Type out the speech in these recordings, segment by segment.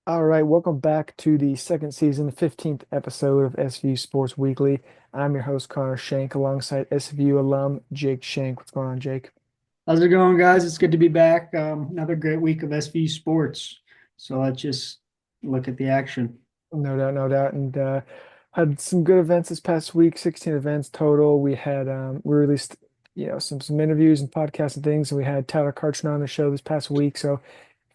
All right, welcome back to the second season, 15th episode of SVU Sports Weekly. I'm your host, Connor Shank, alongside SVU alum Jake Shank. What's going on, Jake? How's it going, guys? It's good to be back. Another great week of SVU sports. So let's just look at the action. No doubt, no doubt. And had some good events this past week, 16 events total. We released, some interviews and podcasts and things. And we had Tyler Karchner on the show this past week. So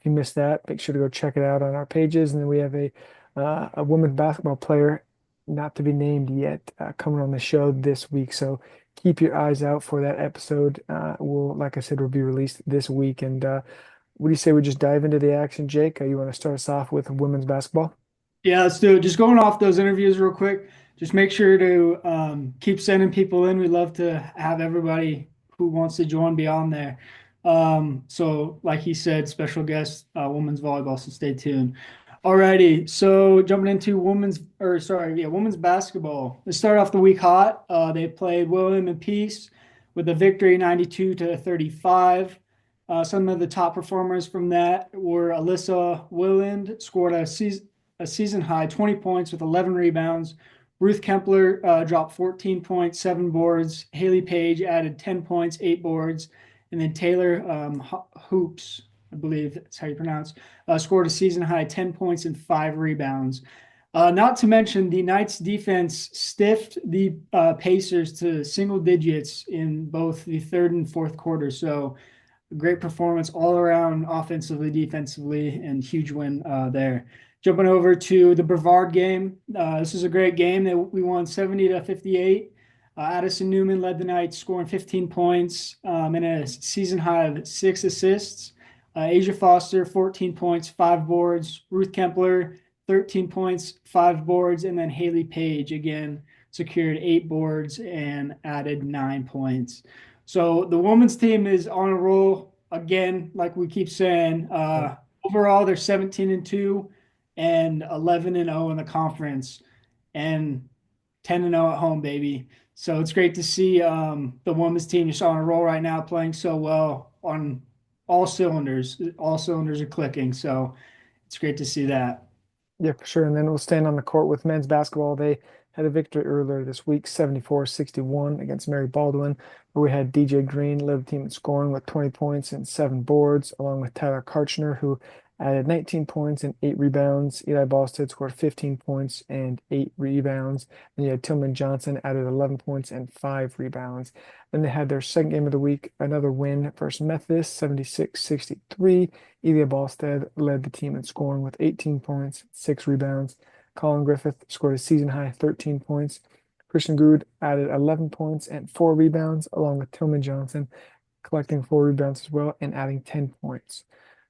if you missed that, make sure to go check it out on our pages. And then we have a women's basketball player, not to be named yet, coming on the show this week. So keep your eyes out for that episode. Like I said, will be released this week. And what do you say we just dive into the action, Jake? You want to start us off with women's basketball? Yeah, let's do it. Just going off those interviews real quick. Just make sure to keep sending people in. We love to have everybody who wants to join be on there. So, like he said, special guest, women's volleyball. So stay tuned. Alrighty, so jumping into women's basketball. Let's start off the week hot. They played William and Peace with a victory 92 to 35. Some of the top performers from that were Alyssa Willand, scored a season high 20 points with 11 rebounds. Ruth Kempler dropped 14 points, 7 boards. Haley Page added 10 points, 8 boards. And then Taylor Hoops, I believe that's how you pronounce, scored a season high 10 points and 5 rebounds. Not to mention, the Knights defense stiffed the Pacers to single digits in both the third and fourth quarter. So, great performance all around, offensively, defensively, and huge win there. Jumping over to the Brevard game. This is a great game. We won 70 to 58. Addison Newman led the Knights, scoring 15 points and a season high of 6 assists. Asia Foster, 14 points, 5 boards. Ruth Kempler, 13 points, 5 boards. And then Haley Page, again, secured 8 boards and added 9 points. So the women's team is on a roll again, like we keep saying. Overall, they're 17-2 and 11-0 in the conference, and 10-0 at home, baby. So it's great to see the women's team just on a roll right now, playing so well on all cylinders. All cylinders are clicking. So it's great to see that. Yeah, for sure. And then we'll stand on the court with men's basketball. They had a victory earlier this week, 74-61 against Mary Baldwin, where we had DJ Green led the team in scoring with 20 points and 7 boards, along with Tyler Karchner, who added 19 points and 8 rebounds. Eli Ballstead scored 15 points and 8 rebounds. And you had Tillman Johnson added 11 points and 5 rebounds. Then they had their second game of the week, another win versus Methodist, 76-63. Elia Ballstead led the team in scoring with 18 points, 6 rebounds. Colin Griffith scored a season high 13 points. Christian Good added 11 points and 4 rebounds, along with Tillman Johnson collecting 4 rebounds as well and adding 10 points.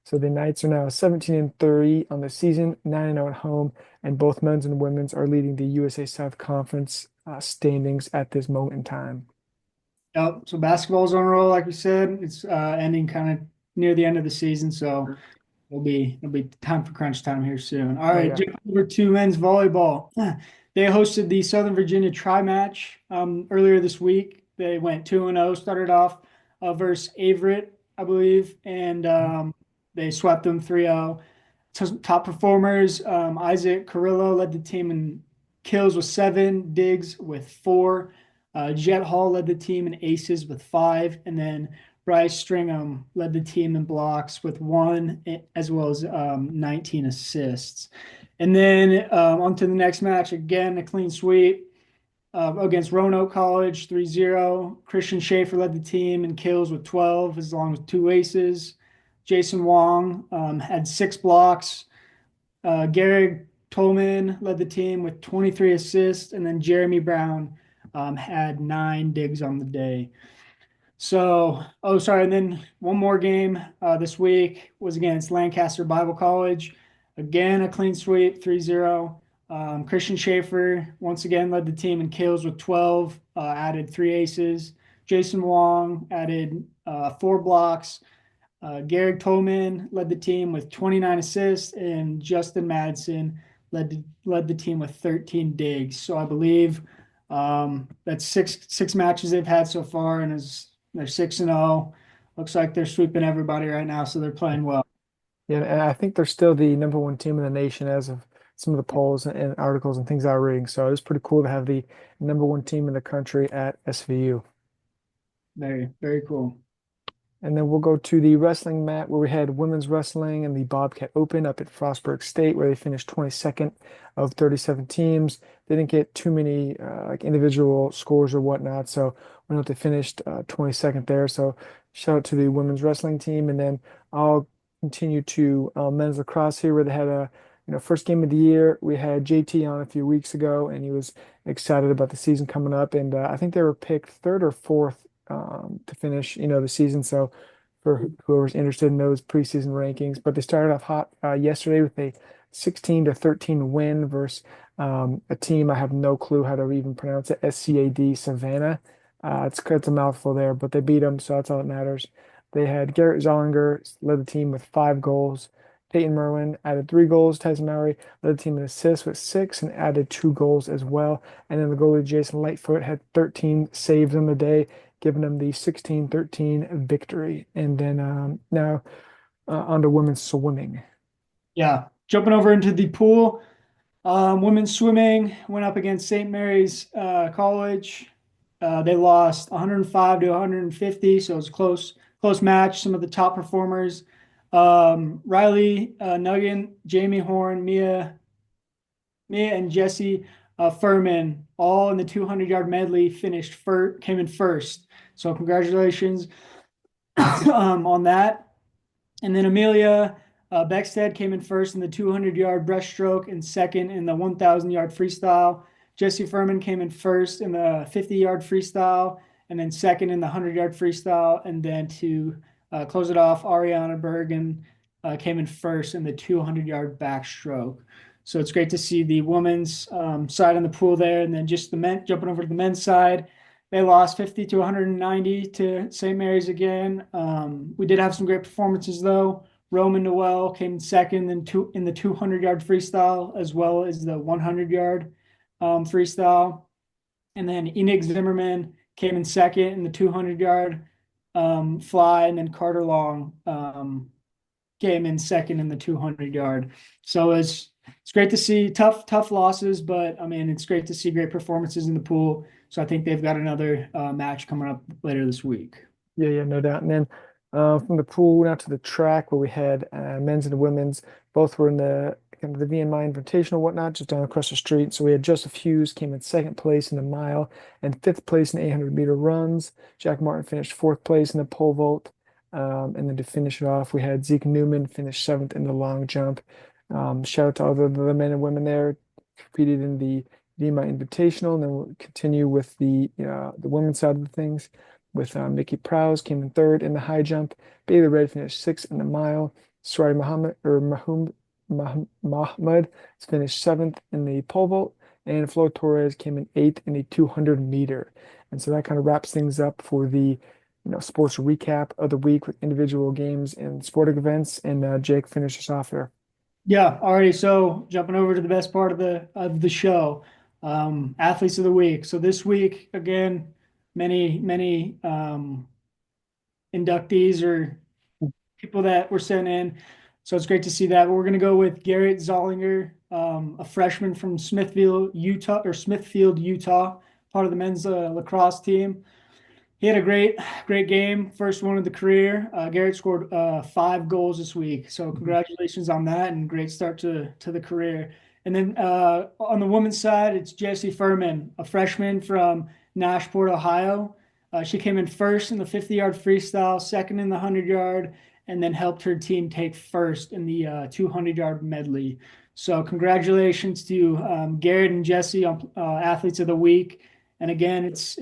So the Knights are now 17-30 on the season, 9-0 at home, and both men's and women's are leading the USA South Conference standings at this moment in time. Yep. So basketball's on a roll, like we said. It's ending kind of near the end of the season, so it'll be time for crunch time here soon. All Oh right, yeah. jump over to men's volleyball. They hosted the Southern Virginia Tri Match earlier this week. They went 2-0, started off versus Averett, I believe, and they swept them 3-0. Top performers, Isaac Carrillo led the team in kills with 7, Diggs with 4. Jet Hall led the team in aces with 5, and then Bryce Stringham led the team in blocks with 1, as well as 19 assists. And then on to the next match, again, a clean sweep against Roanoke College, 3-0. Christian Schaefer led the team in kills with 12, as long as 2 aces. Jason Wong had 6 blocks. Garrett Tolman led the team with 23 assists, and then Jeremy Brown had 9 digs on the day. So, and then one more game this week was against Lancaster Bible College. Again, a clean sweep, 3-0. Christian Schaefer once again led the team in kills with 12, added 3 aces. Jason Wong added 4 blocks. Garrett Tolman led the team with 29 assists, and Justin Madsen led the team with 13 digs. So I believe that's six matches they've had so far, and they're 6-0. Looks like they're sweeping everybody right now, so they're playing well. Yeah, and I think they're still the number one team in the nation as of some of the polls and articles and things I was reading. So it's pretty cool to have the number one team in the country at SVU. Very, very cool. And then we'll go to the wrestling mat where we had women's wrestling and the Bobcat Open up at Frostburg State where they finished 22nd of 37 teams. They didn't get too many like individual scores or whatnot, so we know they finished 22nd there. So shout out to the women's wrestling team. And then I'll continue to men's lacrosse here where they had a first game of the year. We had JT on a few weeks ago and he was excited about the season coming up. And I think they were picked third or fourth to finish, the season. So for whoever's interested in those preseason rankings, but they started off hot yesterday with a 16-13 win versus a team I have no clue how to even pronounce it, SCAD Savannah. It's a mouthful there, but they beat them, so that's all that matters. They had Garrett Zollinger led the team with 5 goals. Peyton Merwin added 3 goals. Tyson Mowry led the team in assists with 6 and added 2 goals as well. And then the goalie Jason Lightfoot had 13 saves on the day, giving them the 16-13 victory. And then now on to women's swimming. Yeah. Jumping over into the pool. Women's swimming went up against St. Mary's College. They lost 105 to 150, so it was a close match. Some of the top performers: Riley Nuggan, Jamie Horn, Mia and Jesse Furman, all in the 200-yard medley, came in first. So congratulations on that. And then Amelia Beckstead came in first in the 200-yard breaststroke and second in the 1,000-yard freestyle. Jesse Furman came in first in the 50-yard freestyle and then second in the 100-yard freestyle. And then to close it off, Ariana Bergen came in first in the 200-yard backstroke. So it's great to see the women's side on the pool there. And then just the men, jumping over to the men's side, they lost 50 to 190 to St. Mary's again. We did have some great performances, though. Roman Noel came in second in the 200-yard freestyle, as well as the 100-yard freestyle. And then Enig Zimmerman came in second in the 200-yard fly, and then Carter Long came in second in the 200-yard. So it's great to see tough losses, but I mean, it's great to see great performances in the pool. So I think they've got another match coming up later this week. Yeah, no doubt. And then from the pool out to the track where we had men's and women's, both were in the kind of the VNY Invitational whatnot, just down across the street. So we had Joseph Hughes came in second place in the mile and fifth place in 800-meter runs. Jack Martin finished fourth place in the pole vault. And then to finish it off, we had Zeke Newman finish seventh in the long jump. Shout out to all the men and women there competed in the VMI Invitational, and then we'll continue with the women's side of the things. With Mickey Prowse came in third in the high jump. Bailey Red finished sixth in the mile. Sorry, Mahmoud finished seventh in the pole vault, and Flo Torres came in eighth in the 200-meter. And so that kind of wraps things up for the sports recap of the week with individual games and sporting events. And Jake finishes off there. Yeah, alrighty. So jumping over to the best part of the show, athletes of the week. So this week, again, many inductees or people that were sent in. So it's great to see that. But we're going to go with Garrett Zollinger, a freshman from Smithfield, Utah, part of the men's lacrosse team. He had a great game, first one of the career. Garrett scored 5 goals this week, so congratulations on that and great start to the career. And then on the women's side, it's Jessie Furman, a freshman from Nashport, Ohio. She came in first in the 50-yard freestyle, second in the 100-yard, and then helped her team take first in the 200-yard medley. So congratulations to Garrett and Jessie on athletes of the week. And again, it's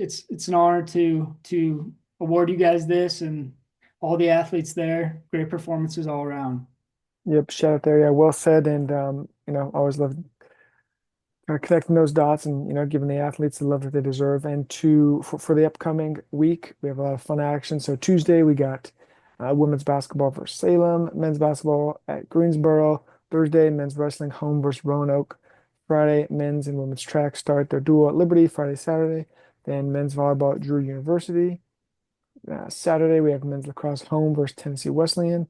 an honor to award you guys this and all the athletes there. Great performances all around. Yep, shout out there. Yeah, well said. And always love connecting those dots and giving the athletes the love that they deserve. And for the upcoming week, we have a lot of fun action. So Tuesday we got women's basketball versus Salem, men's basketball at Greensboro. Thursday, men's wrestling home versus Roanoke. Friday, men's and women's track start their duel at Liberty, Friday, Saturday. Then men's volleyball at Drew University. Saturday, we have men's lacrosse home versus Tennessee Wesleyan.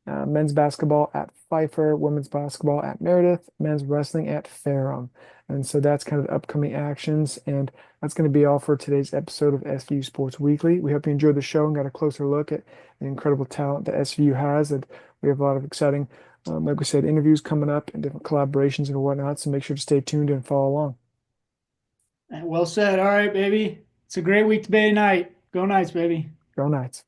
men's basketball at Pfeiffer, women's basketball at Meredith, men's wrestling at Ferrum. And so that's kind of the upcoming actions. And that's going to be all for today's episode of SVU Sports Weekly. We hope you enjoyed the show and got a closer look at the incredible talent that SVU has. And we have a lot of exciting, like we said, interviews coming up and different collaborations and whatnot. So make sure to stay tuned and follow along. Well said. All right, baby. It's a great week today night. Go Knights, baby. Go Knights.